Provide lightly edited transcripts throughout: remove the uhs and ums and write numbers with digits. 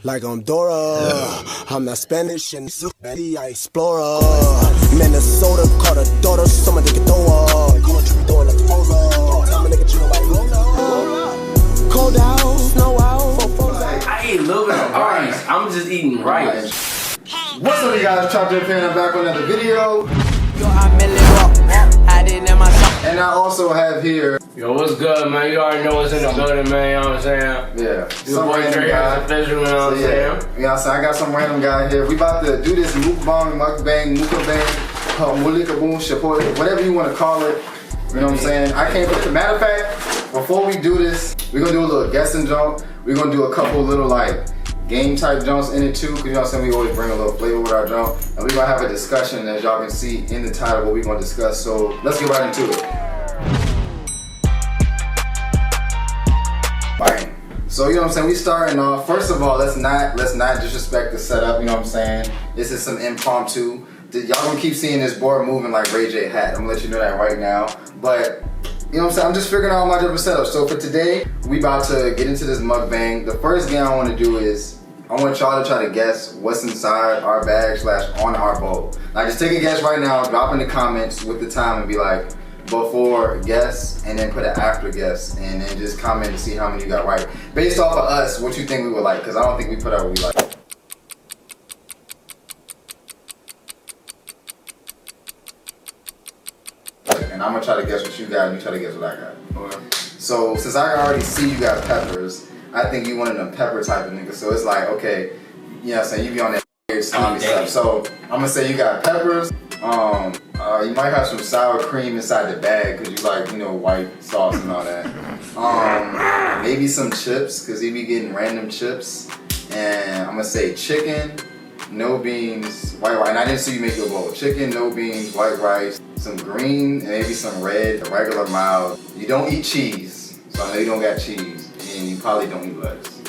like I'm Dora. I'm not Spanish and I explorer. Minnesota called a daughter, someone they can throw her. You want to be throwing like the frozen. Tell me nigga you know like roll up. Cold out, snow out. I ate a little bit of rice. I'm just eating rice. What's up, you guys? TropTrev here, and I'm back with another video. And I also have here. Yo, what's good, man? You already know what's in the building, man. You know what I'm saying? Yeah. Your boy Dre here is official, you know what I'm saying? You know what I'm saying? I got some random guy here. We about to do this mukbang, mulikaboom, chipotle, whatever you want to call it. You know what I'm saying? I can't put the matter of fact, before we do this, we're gonna do a little guessing jump. We're gonna do a couple little like game type jumps in it too, because you know what I'm saying, we always bring a little flavor with our jump. And we're gonna have a discussion, as y'all can see in the title, what we're gonna discuss. So let's get right into it. Bang. So you know what I'm saying, we starting off. First of all, let's not disrespect the setup, you know what I'm saying? This is some impromptu. Y'all gonna keep seeing this board moving like Ray J hat. I'm gonna let you know that right now. But you know what I'm saying, I'm just figuring out my different setups. So for today, we about to get into this mukbang. The first game I want to do is, I want y'all to try to guess what's inside our bag / on our bowl. Now just take a guess right now, drop in the comments with the time and be like, before guess, and then put an after guess, and then just comment to see how many you got right. Based off of us, what you think we would like, because I don't think we put out what we like. And I'm gonna try to guess what you got, and you try to guess what I got. Okay. So since I already see you got peppers, I think you one of them pepper type of niggas. So it's like, okay, you know what I'm saying, you be on that slimy stuff. So I'm gonna say you got peppers. You might have some sour cream inside the bag because you like, you know, white sauce and all that. Maybe some chips because you be getting random chips. And I'm gonna say chicken, no beans, white rice. And I didn't see you make your bowl. Chicken, no beans, white rice, some green, and maybe some red, a regular mild. You don't eat cheese, so I know you don't got cheese. And you probably don't eat lettuce.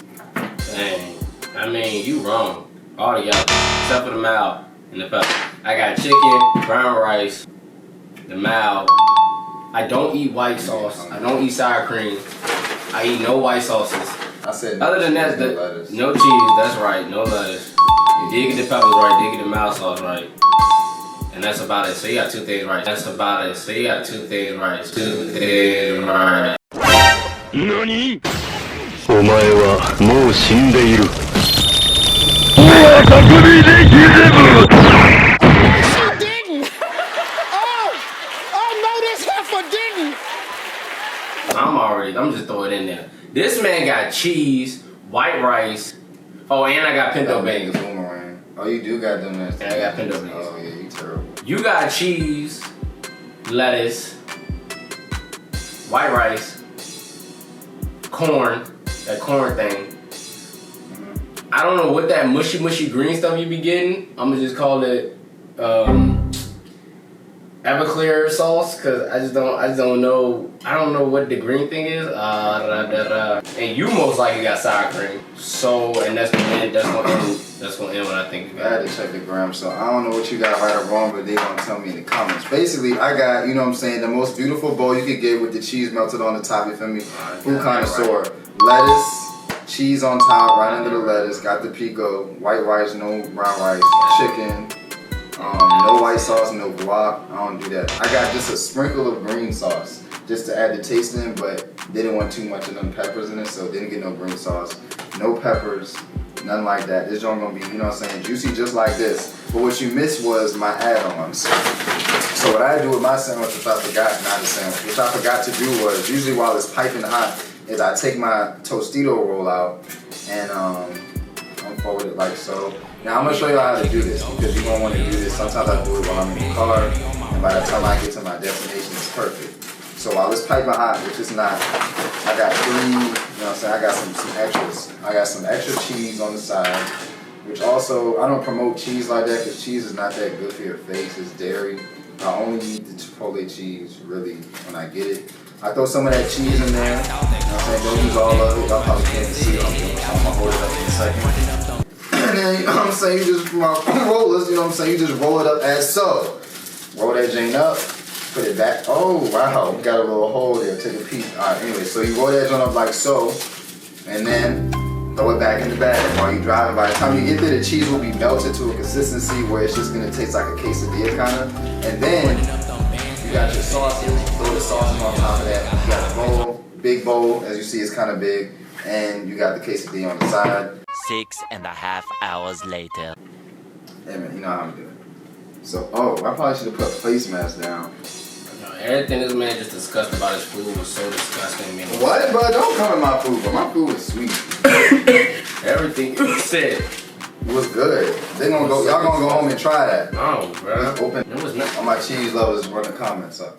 Dang. I mean, you wrong. All of y'all, except for the mild and the pepper. I got chicken, brown rice, the mild. I don't eat white sauce. I don't eat sour cream. I eat no white sauces. I said no. Other than that, no cheese, that's right, no lettuce. You did get the peppers right, did get the mild sauce right. And that's about it. So you got two things right. That's about it. So you got two things right. Two things right. NANI?! お前はもう死んでいる。I'm just throwing it in there. This man got cheese, white rice. Oh, and I got pinto beans. Oh, you do got them there. And I got pinto beans. Oh yeah, you terrible. You got cheese, lettuce, white rice, corn, that corn thing. I don't know what that mushy green stuff you be getting. I'm gonna just call it Everclear sauce, cause I just don't know. I don't know what the green thing is. And you most likely got sour cream. So, and that's gonna end what I think you got. I had to check the gram, so I don't know what you got right or wrong, but they gonna tell me in the comments. Basically, I got, you know what I'm saying, the most beautiful bowl you could get with the cheese melted on the top. You feel me? Food connoisseur. Lettuce, cheese on top, right under the lettuce. Got the pico, white rice, no brown rice, chicken. No white sauce, no guac. I don't do that. I got just a sprinkle of green sauce just to add the taste in, but didn't want too much of them peppers in it, so didn't get no green sauce. No peppers, nothing like that. This joint gonna be, you know what I'm saying, juicy just like this. But what you missed was my add-ons. So what I do with my sandwich, which I forgot to do was, usually while it's piping hot, is I take my Tostito roll out and unfold it like so. Now I'm gonna show you how to do this because you're gonna want to do this. Sometimes I do it while I'm in the car, and by the time I get to my destination, it's perfect. So while it's piping hot, which is not, I got three, you know what I'm saying, I got some extras. I got some extra cheese on the side, which also, I don't promote cheese like that because cheese is not that good for your face. It's dairy. I only eat the Chipotle cheese, really, when I get it. I throw some of that cheese in there. You know what I'm saying? Don't use all of it. Y'all probably can't see what I'm doing, so I'm gonna hold it up in a second. And then, you know what I'm saying, you just, my rollers, you know what I'm saying, you just roll it up as so. Roll that joint up, put it back. Oh, wow, got a little hole there, take a peek. All right, anyway, so you roll that joint up like so, and then throw it back in the bag while you're driving. By the time you get there, the cheese will be melted to a consistency where it's just gonna taste like a quesadilla kind of. And then you got your sauces, throw the sauces on top of that. You got a bowl, big bowl, as you see, it's kind of big, and you got the quesadilla on the side. 6.5 hours later. Hey man, you know how I'm doing. So, I probably should have put a face mask down. Everything this man just discussed about his food was so disgusting, man. What? Bro, don't come in my food, but my food is sweet. Everything you said was good. They gonna go. Y'all gonna go home and try that. No, bro. Open. It was not. All my cheese lovers run the comments up.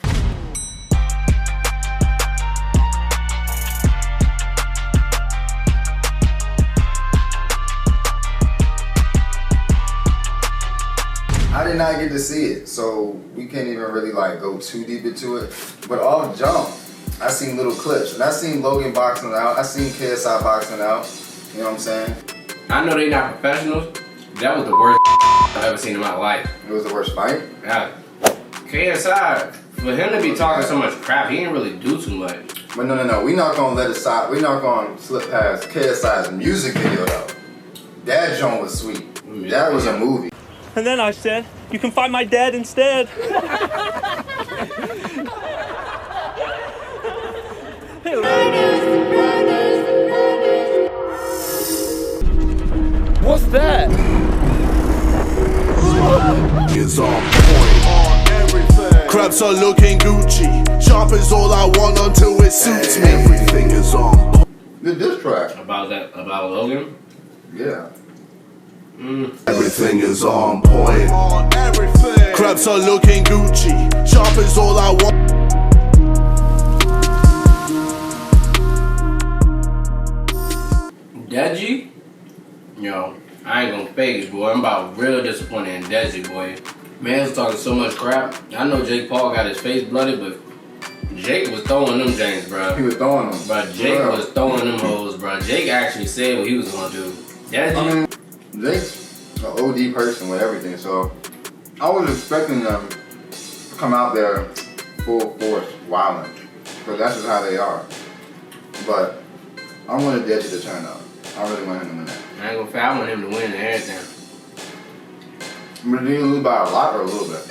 I did not get to see it, so we can't even really like go too deep into it. But off jump, I seen little clips, and I seen Logan boxing out. I seen KSI boxing out. You know what I'm saying? I know they not professionals. That was the worst I've ever seen in my life. It was the worst fight. Yeah. KSI, for him to be talking so much crap, he didn't really do too much. But no, we not gonna let it stop. We not gonna slip past KSI's music video though. That joint was sweet. That was a movie. And then I said, you can find my dad instead. What's that? Is on point on everything. Crabs are looking Gucci. Sharp is all I want until it suits me. Everything is on point. The diss track. About Logan? Yeah. Everything is on point on everything. Crabs are looking Gucci. Sharp is all I want. Deji? Yo, I ain't gonna fake it, boy. I'm about real disappointed in Deji, boy. Man's talking so much crap. I know Jake Paul got his face blooded, but Jake was throwing them James, bro. He was throwing them. But Jake was throwing them hoes, bro. Jake actually said what he was gonna do. Deji? I mean, Jake's an OD person with everything, so I was expecting them to come out there full force, wilding, because that's just how they are. But I wanted Deji to turn up. I really want him to win that. I ain't gonna fake, I want him to win and everything. But did he lose by a lot or a little bit?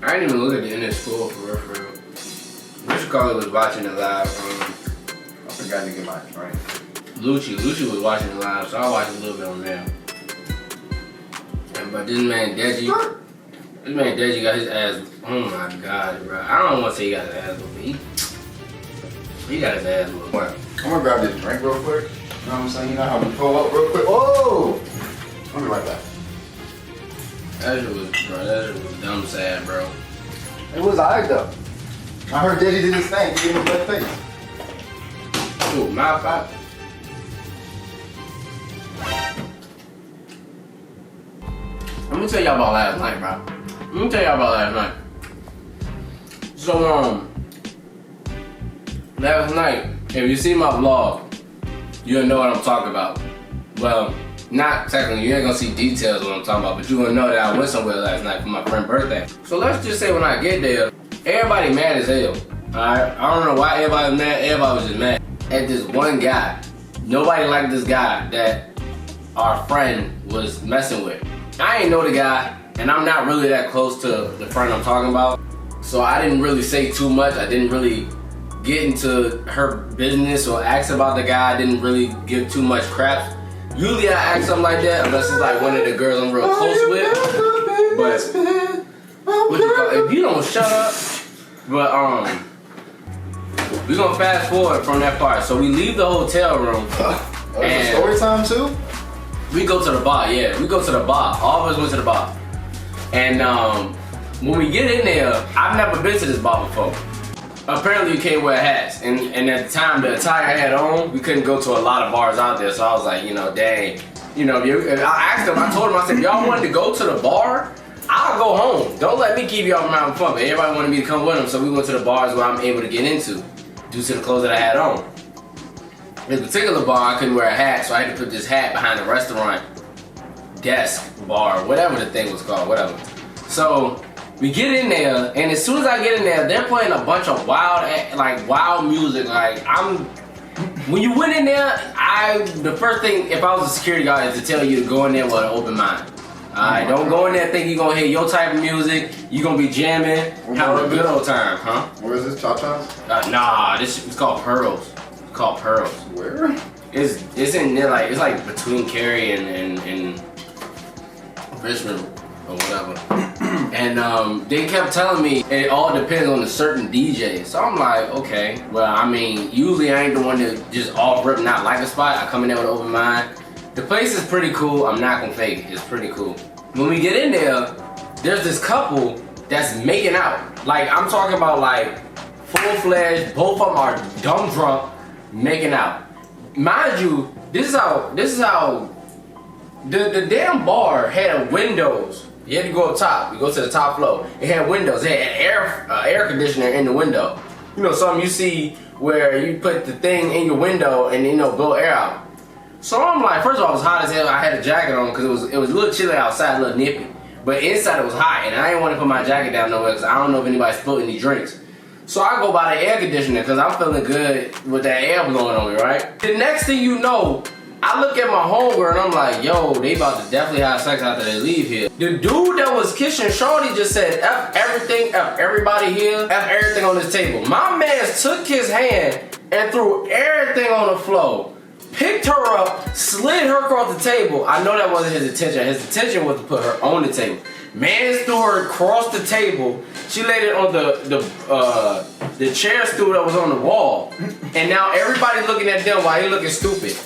I didn't even look at the end of school for real. Richard Carly was watching it live. I forgot to get my drink. Lucci was watching it live, so I watched a little bit on there. But this man Deji got his ass. Oh my god, bro! I don't want to say he got his ass whooped. He got his ass whooped. I'm gonna grab this drink real quick. You know what I'm saying? You know how we pull up real quick. Oh! I'll be right back. That shit was dumb sad, bro. It was alright though. I heard Deji did his thing. He gave him a good face. Ooh, mouth out. Let me tell y'all about last night, bro. So, last night, if you see my vlog, you'll know what I'm talking about. Well, not technically, you ain't gonna see details of what I'm talking about, but you will know that I went somewhere last night for my friend's birthday. So let's just say when I get there, everybody mad as hell. Alright? I don't know why everybody was mad, everybody was just mad at this one guy. Nobody liked this guy that our friend was messing with. I ain't know the guy, and I'm not really that close to the friend I'm talking about. So I didn't really say too much. I didn't really get into her business or ask about the guy. I didn't really give too much crap. Usually I ask something like that unless it's like one of the girls I'm real close with. But what you call it? If you don't shut up. But we're gonna fast forward from that part. So we leave the hotel room. And story time too? We go to the bar, yeah. We go to the bar. All of us went to the bar. And when we get in there, I've never been to this bar before. Apparently you can't wear hats. And at the time, the attire I had on, we couldn't go to a lot of bars out there. So I was like, you know, dang. You know, I asked them, I told them, I said, y'all wanted to go to the bar? I'll go home. Don't let me keep y'all from having fun. But everybody wanted me to come with them, so we went to the bars where I'm able to get into due to the clothes that I had on. This particular bar, I couldn't wear a hat, so I had to put this hat behind the restaurant desk, bar, whatever the thing was called, whatever. So we get in there, and as soon as I get in there, they're playing a bunch of wild music. Like I'm when you went in there, the first thing, if I was a security guard, is to tell you to go in there with an open mind. Alright, don't go in there thinking you're gonna hear your type of music, you're gonna be jamming, having a good old time, huh? Where is this, TropTrev? Nah, this is called Pearls. It's called Pearls. Where? It's in there, like, it's like between Cary and Richmond or whatever. And they kept telling me it all depends on a certain DJ. So I'm like, okay. Well, I mean, usually I ain't the one that just off rip not like a spot. I come in there with an open mind. The place is pretty cool. I'm not gonna fake it. It's pretty cool. When we get in there, there's this couple that's making out. Like, I'm talking about like full-fledged, both of them are dumb drunk, making out. Mind you, this is how the damn bar had windows. You had to go up top. You go to the top floor. It had windows. It had air conditioner in the window. You know, something you see where you put the thing in your window and blow air out. So I'm like, first of all, it was hot as hell. I had a jacket on because it was a little chilly outside, a little nippy. But inside it was hot, and I didn't want to put my jacket down nowhere because I don't know if anybody spilled any drinks. So I go by the air conditioner because I'm feeling good with that air blowing on me, right? The next thing you know, I look at my homegirl and I'm like, yo, they about to definitely have sex after they leave here. The dude that was kissing Shorty just said, F everything, F everybody here, F everything on this table. My man took his hand and threw everything on the floor, picked her up, slid her across the table. I know that wasn't his intention. His intention was to put her on the table. Man threw her across the table. She laid it on the chair stool that was on the wall. And now everybody looking at them while he looking stupid.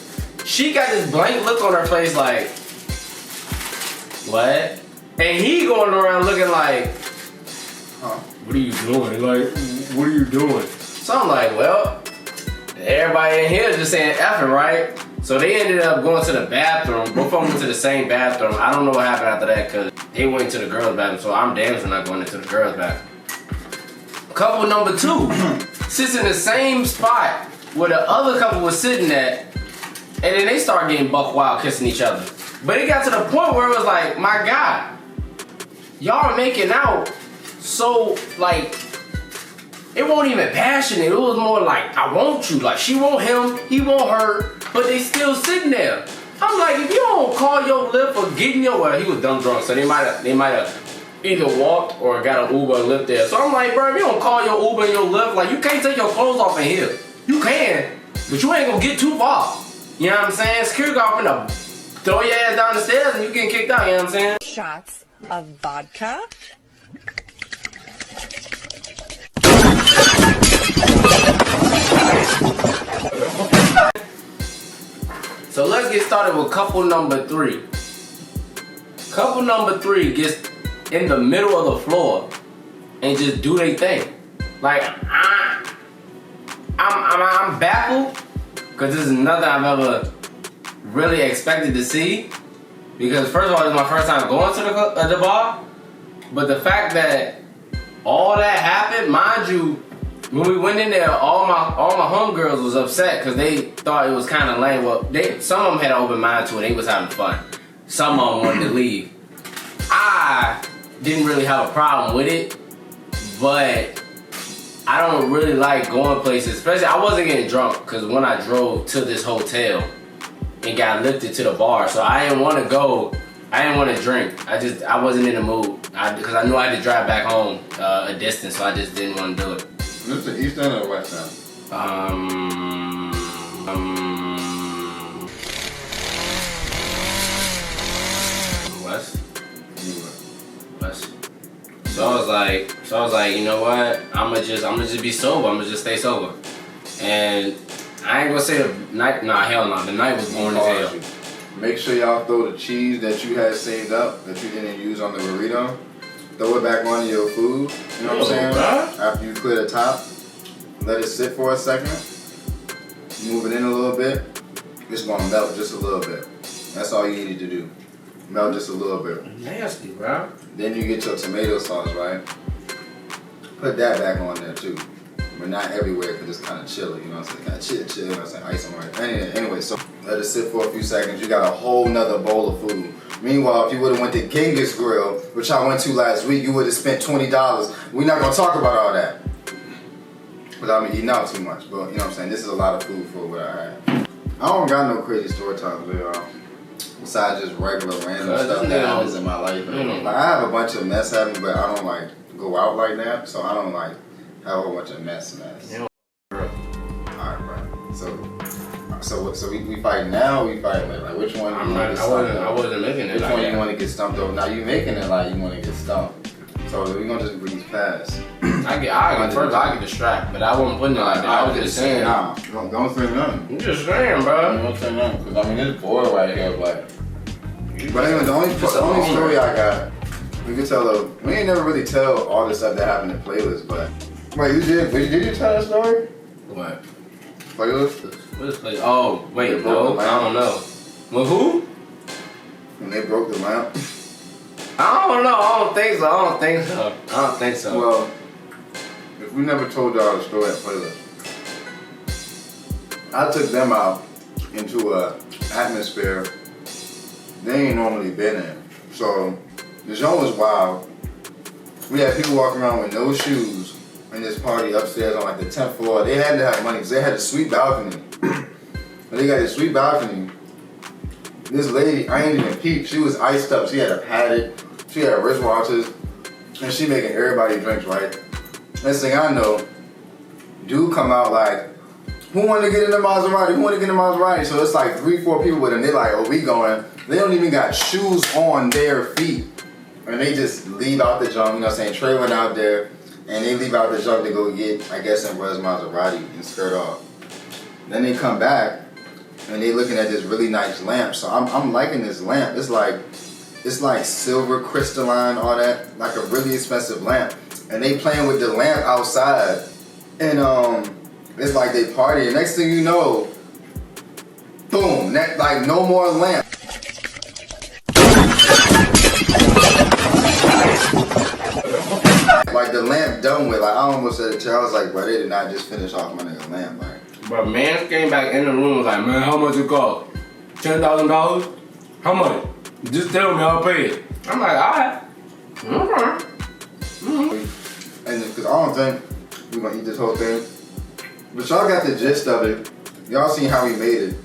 She got this blank look on her face like, what? And he going around looking like, what are you doing? Like, what are you doing? So I'm like, well, everybody in here is just saying effing, right? So they ended up going to the bathroom. Both of them went to the same bathroom. I don't know what happened after that because they went to the girls' bathroom. So I'm damn sure not going into the girls' bathroom. Couple number 2 sits in the same spot where the other couple was sitting at. And then they start getting buck wild kissing each other. But it got to the point where it was like, my God, y'all are making out so, like, it wasn't even passionate. It was more like, I want you. Like, she want him, he want her, but they still sitting there. I'm like, if you don't call your lift or getting your, well, he was dumb drunk, so they might have either walked or got an Uber and lived there. So I'm like, bro, if you don't call your Uber and your lift, like, you can't take your clothes off in here. You can, but you ain't gonna get too far. You know what I'm saying? Security guard finna throw your ass down the stairs and you getting kicked out, you know what I'm saying? Shots of vodka. So let's get started with couple number 3. Couple number 3 gets in the middle of the floor and just do their thing. Like, I'm baffled. Because this is nothing I've ever really expected to see. Because first of all, it's my first time going to the bar. But the fact that all that happened, mind you, when we went in there, all my homegirls was upset because they thought it was kind of lame. Well, some of them had an open mind to it. They was having fun. Some of them wanted to leave. I didn't really have a problem with it, but I don't really like going places, especially I wasn't getting drunk because when I drove to this hotel and got lifted to the bar, so I didn't want to go, I didn't want to drink. I wasn't in the mood because I knew I had to drive back home a distance, so I just didn't want to do it. Is this the East End or the West End? West. So I was like, you know what? I'ma just be sober. I'ma just stay sober. And I ain't gonna say the night. Nah, hell no. The night was boring as hell. Make sure y'all throw the cheese that you had saved up that you didn't use on the burrito. Throw it back onto your food. You know what I'm saying? After you clear the top, let it sit for a second. Move it in a little bit. It's gonna melt just a little bit. That's all you need to do. Melt just a little bit. Nasty, bro. Then you get your tomato sauce, right? Put that back on there too. But not everywhere because it's kind of chilly, you know what I'm saying? Kind of chill, you know what I'm saying? Ice on right. Anyway, so let it sit for a few seconds. You got a whole nother bowl of food. Meanwhile, if you would have went to Genghis Grill, which I went to last week, you would have spent $20. We're not going to talk about all that. without me eating out too much. But you know what I'm saying? This is a lot of food for what I have. I don't got no crazy story times, y'all. Besides just regular random stuff that happens in my life. Like I have a bunch of mess happening, but I don't like go out like that. So I don't like have a whole bunch of mess. Alright, bro. So we fight now. We fight like which one? I wasn't making it. Which one you want to get stumped over? Now you making it like you want to get stumped. So we're gonna just breeze past. I get distracted, but I wasn't putting it like that. I was just saying. Nah, don't say nothing. I'm just saying, bro. Don't say nothing, because I mean it's bored right here, but anyway, the only story I got, we could tell we ain't never really tell all the stuff that happened in Playlist, but wait, did you tell that story? What? Playlist? What is Playlist? Oh, wait, no, I don't know. With who? When they broke the lamp. I don't know. I don't think so. Well, if we never told y'all the story at Playlist, I took them out into a atmosphere they ain't normally been in. So the show was wild. We had people walking around with no shoes in this party upstairs on like the 10th floor. They had to have money because they had a sweet balcony. When they got this sweet balcony, this lady, I ain't even peeped, she was iced up. She had a paddock, she had wristwatches, and she making everybody drinks, right? Next thing I know, dude come out like, who wanted to get in the Maserati? Who wanted to get in the Maserati? So it's like 3-4 people with them. They're like, oh, we going. They don't even got shoes on their feet. And they just leave out the junk, you know what I'm saying? Trey went out there, and they leave out the junk to go get, I guess, in Rez Maserati and skirt off. Then they come back, and they looking at this really nice lamp. So I'm liking this lamp. It's like silver, crystalline, all that. Like a really expensive lamp. And they playing with the lamp outside. And it's like they party. And next thing you know, boom, like no more lamp. Like the lamp done with. Like I almost said it to her. I was like, bro, they did not just finish off my nigga lamp. Like, but man came back in the room and was like, man, how much it cost? $10,000? How much? Just tell me, I'll pay it. I'm like, alright. Okay. And because I don't think we're gonna eat this whole thing. But y'all got the gist of it. Y'all seen how we made it.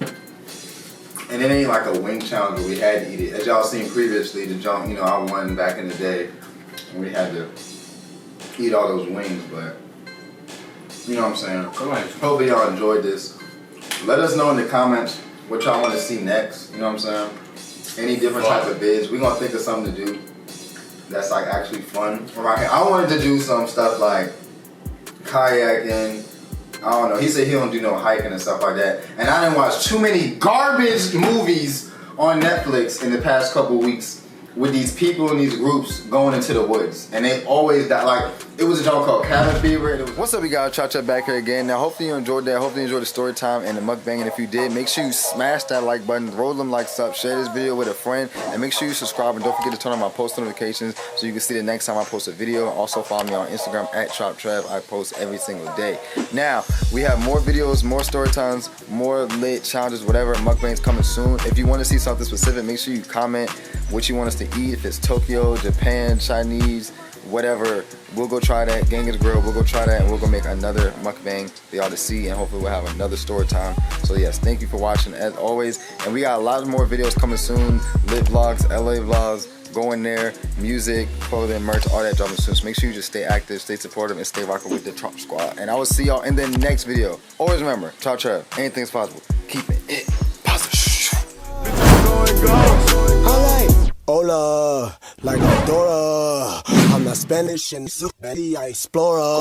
And it ain't like a wing challenge where we had to eat it. As y'all seen previously, the jump, you know, I won back in the day. And we had to eat all those wings, but you know what I'm saying? Hopefully y'all enjoyed this. Let us know in the comments what y'all want to see next. You know what I'm saying? Any different type of vids. We're gonna think of something to do that's like actually fun around here. I wanted to do some stuff like kayaking. I don't know. He said he don't do no hiking and stuff like that. And I didn't watch too many garbage movies on Netflix in the past couple weeks with these people in these groups going into the woods. And they always die. Like, it was a joke called Cabin Fever. And it was... What's up, you guys? TropTrev back here again. Now, hopefully you enjoyed that. Hopefully you enjoyed the story time and the mukbang. And if you did, make sure you smash that like button, roll them likes up, share this video with a friend, and make sure you subscribe. And don't forget to turn on my post notifications so you can see the next time I post a video. Also, follow me on Instagram at TropTrev. I post every single day. Now, we have more videos, more story times, more lit challenges, whatever. Mukbangs coming soon. If you want to see something specific, make sure you comment what you want us to eat. If it's Tokyo, Japan, Chinese, whatever, we'll go try that. Gang is Grill, we'll go try that, and we'll go make another mukbang for y'all to see, and hopefully we'll have another story time. So yes, thank you for watching as always, and we got a lot more videos coming soon. Lit vlogs, LA vlogs, going there, music, clothing, merch, all that dropping soon. So make sure you just stay active, stay supportive, and stay rocking with the Trop Squad. And I will see y'all in the next video. Always remember, TropTrev, anything's possible. Keeping it positive. Hola, like Dora. I'm not Spanish and I explorer.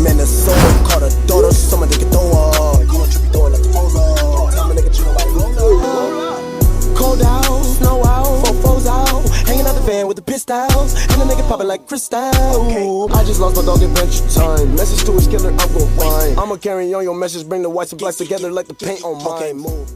Minnesota called a daughter, someone they can throw up. You want to be throwing like the poser. Tell me nigga, you know like roller. Cold out, snow out, fofos out. Hanging out the van with the pistols. And the nigga popping like crystal. Okay. I just lost my dog adventure time. Message to his killer, I'll go fine. I'ma carry on your message, bring the whites and blacks together like the paint on mine. Okay, move.